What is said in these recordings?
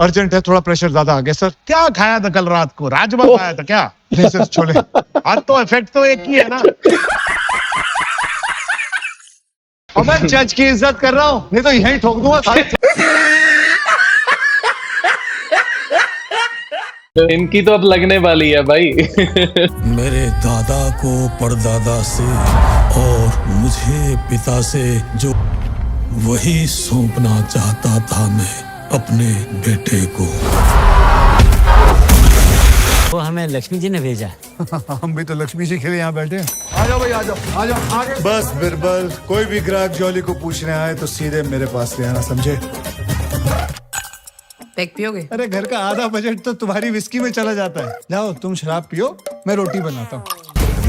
Urgent है, थोड़ा pressure ज्यादा आ गया सर। क्या खाया था कल रात को? राजमा खाया था क्या? नहीं सर, छोले। आज तो इफेक्ट तो एक ही है ना। और मैं जज की इज्जत कर रहा हूँ, नहीं तो यहीं ठोक दूंगा सारे। इनकी तो अब लगने वाली है भाई। मेरे दादा को परदादा से और मुझे पिता से जो वही सौंपना चाहता था मैं अपने बेटे को। वो हमें लक्ष्मी जी ने भेजा। हम भी तो लक्ष्मी जी के लिए यहाँ बैठे हैं। आ जाओ भाई, आ जाओ, आ जाओ आगे। बस बिरबल, कोई भी ग्राहक जॉली को पूछने आए तो सीधे मेरे पास ले आना, समझे? पैक पियोगे? अरे घर का आधा बजट तो तुम्हारी विस्की में चला जाता है। जाओ तुम शराब पियो, मैं रोटी बनाता हूँ।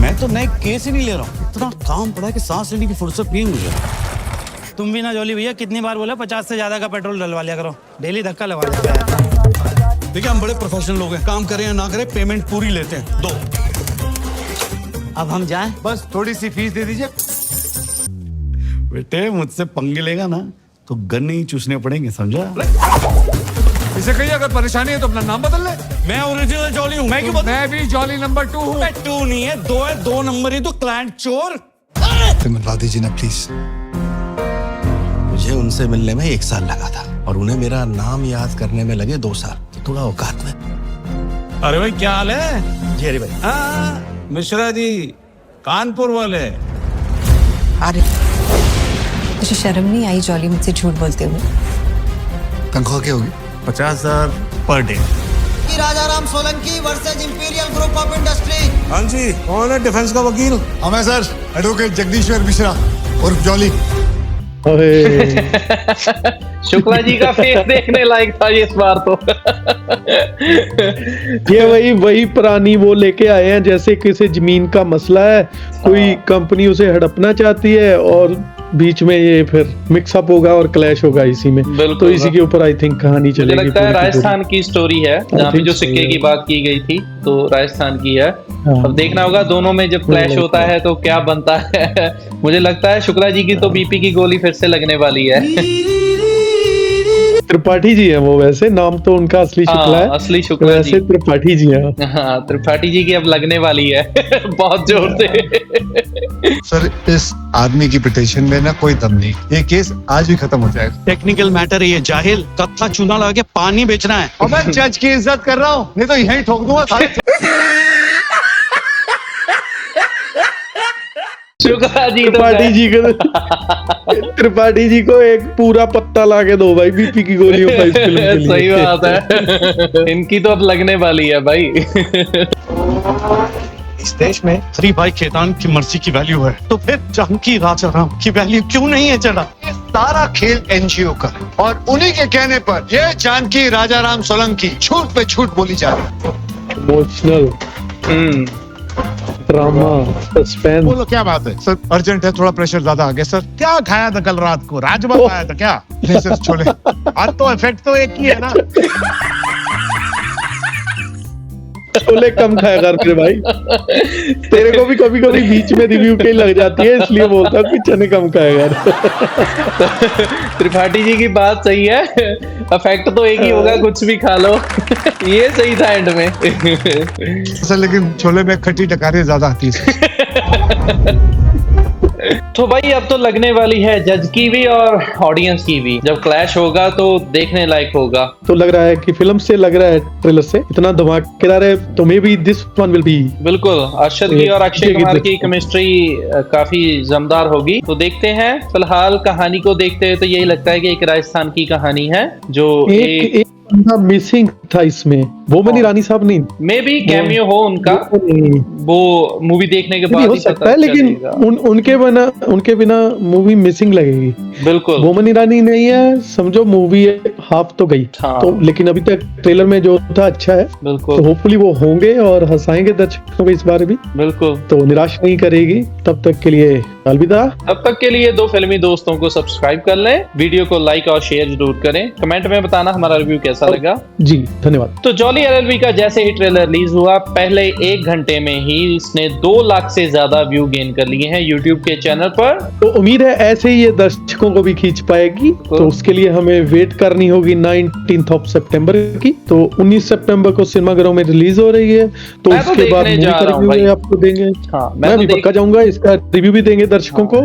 मैं तो नए केस ही नहीं ले रहा हूँ, इतना काम पड़ा है कि सांस लेने की फुर्सत नहीं मुझे। तुम भी ना जॉली भैया, कितनी बार बोला 50 से ज्यादा का पेट्रोल डलवा लिया करो, डेली धक्का लगा देता है। देखिए हम बड़े प्रोफेशनल लोग हैं, काम करें या ना करें पेमेंट पूरी लेते हैं। दो अब हम जाएं? बस थोड़ी सी फीस दे दीजिए। बेटे मुझसे पंगे लेगा ना तो गन्ने ही चूसने पड़ेंगे, समझा? इसे कहिए अगर परेशानी है तो अपना नाम बदल ले। मैं ओरिजिनल जॉली हूँ। मैं क्यों मैं भी जॉली नंबर 2 हूँ। 2 नहीं है, 2 है। 2 नंबर ही तो क्लाइंट चोर। मिलवा दीजिए ना प्लीज। मुझे उनसे मिलने में 1 साल लगा था और उन्हें मेरा नाम याद करने में लगे 2 साल। तो थोड़ा औकात में। अरे भाई क्या हाल है? जी अरे भाई। हाँ मिश्रा जी, कानपुर वाले। अरे मुझे शर्म नहीं आई जॉली मुझसे झूठ बोलते हुए? तनख्वाह क्या होगी? 50,000 per day. Rajaram Solanki versus imperial group of industry. हाँ जी, कौन है डिफेंस का वकील? हमें सर, एडवोकेट जगदीश्वर मिश्रा उर्फ जॉली। शुक्ला जी का फेस देखने लायक था इस बार तो। ये वही पुरानी वो लेके आए हैं, जैसे किसी जमीन का मसला है, कोई कंपनी उसे हड़पना चाहती है और बीच में ये फिर मिक्सअप होगा और क्लैश होगा इसी में। तो इसी के ऊपर आई थिंक कहानी मुझे चलेगी। लगता है राजस्थान की स्टोरी है, जहाँ पे जो सिक्के की बात की गई थी तो राजस्थान की है। अब देखना होगा दोनों में जब क्लैश होता है तो क्या बनता है। मुझे लगता है शुक्ला जी की तो बीपी की गोली फिर से लगने वाली है। त्रिपाठी जी हैं वो, वैसे नाम तो उनका असली शुक्ला है। असली शुक्ला वैसे जी त्रिपाठी जी हैं। हाँ, त्रिपाठी जी की अब लगने वाली है। बहुत जोर से। सर इस आदमी की पिटीशन में ना कोई दम नहीं, ये केस आज भी खत्म हो जाएगा। टेक्निकल मैटर है ये, जाहिल। कब का चूना लगा के पानी बेचना है। और मैं जज की इज्जत कर रहा हूँ, नहीं तो यहीं ठोक दूंगा सारे। शुक्ला जी तो त्रिपाठी जी को एक पूरा पत्ता ला के दो भाई, बीपी की गोली होता है इस फिल्म के लिए। सही बात है। इनकी तो अब लगने वाली है भाई। इस देश में श्री भाई खेतान की मर्जी की वैल्यू है, तो फिर जानकी राजाराम की वैल्यू क्यों नहीं है जरा? ये सारा खेल एनजीओ का है और उन्हीं के कहने पर ये जानकी राजाराम सोलंकी झूठ पे झूठ बोली जा रही है। Emotional drama suspense. बोलो क्या बात है? सर अर्जेंट है, थोड़ा प्रेशर ज्यादा आ गया सर। क्या खाया था कल रात को? राजमा खाया था क्या? नहीं सर, छोले। आज तो इफेक्ट तो एक ही है ना। छोले कम खाया कर मेरे भाई, तेरे को भी कभी कभी बीच में रिव्यू कहीं लग जाती है, इसलिए बोलता हूँ कि चने कम खाया कर। त्रिपाठी जी की बात सही है, इफेक्ट तो एक ही होगा, कुछ भी खा लो। ये सही था एंड में। सर लेकिन छोले में खट्टी टकारी ज्यादा आती है। तो भाई अब तो लगने वाली है जज की भी और ऑडियंस की भी। जब क्लैश होगा तो देखने लायक होगा। तो लग रहा है कि फिल्म से, लग रहा है ट्रेलर से इतना धमाकेदार है, तो may be this one will be. बिल्कुल, अरशद की और अक्षय कुमार की केमिस्ट्री काफी जमदार होगी। तो देखते हैं, फिलहाल कहानी को देखते हैं तो यही लगता है कि एक राजस्थान की कहानी है जो एक बंदा मिसिंग था इसमें, बोमन ईरानी साहब नहीं। मे बी कैमियो हो उनका, वो मूवी देखने के बाद हो सकता है, लेकिन उनके बिना मूवी मिसिंग लगेगी। बिल्कुल, बोमन ईरानी नहीं है, समझो मूवी हाफ तो गई। हाँ। तो लेकिन अभी तक ट्रेलर में जो था अच्छा है। बिल्कुल, तो होपफुली वो होंगे और हंसाएंगे दर्शकों को इस बार भी। बिल्कुल, तो निराश नहीं करेगी। तब तक के लिए अलविदा। तब तक के लिए दो फिल्मी दोस्तों को सब्सक्राइब कर लें, वीडियो को लाइक और शेयर जरूर करें, कमेंट में बताना हमारा रिव्यू कैसा लगा। जी। धन्यवाद। तो जॉली एलएलबी का जैसे ही ट्रेलर रिलीज हुआ, पहले 1 घंटे में ही इसने 2 लाख से ज्यादा व्यू गेन कर लिए हैं यूट्यूब के चैनल पर। तो उम्मीद है ऐसे ही ये दर्शकों को भी खींच पाएगी, तो उसके लिए हमें वेट करनी होगी 19 सितंबर की। तो 19 सितंबर को सिनेमाघरों में रिलीज हो रही है, तो उसके बाद मूवी का रिव्यू आपको देंगे। हाँ, मैं भी पक्का जाऊंगा, इसका रिव्यू भी देंगे दर्शकों को।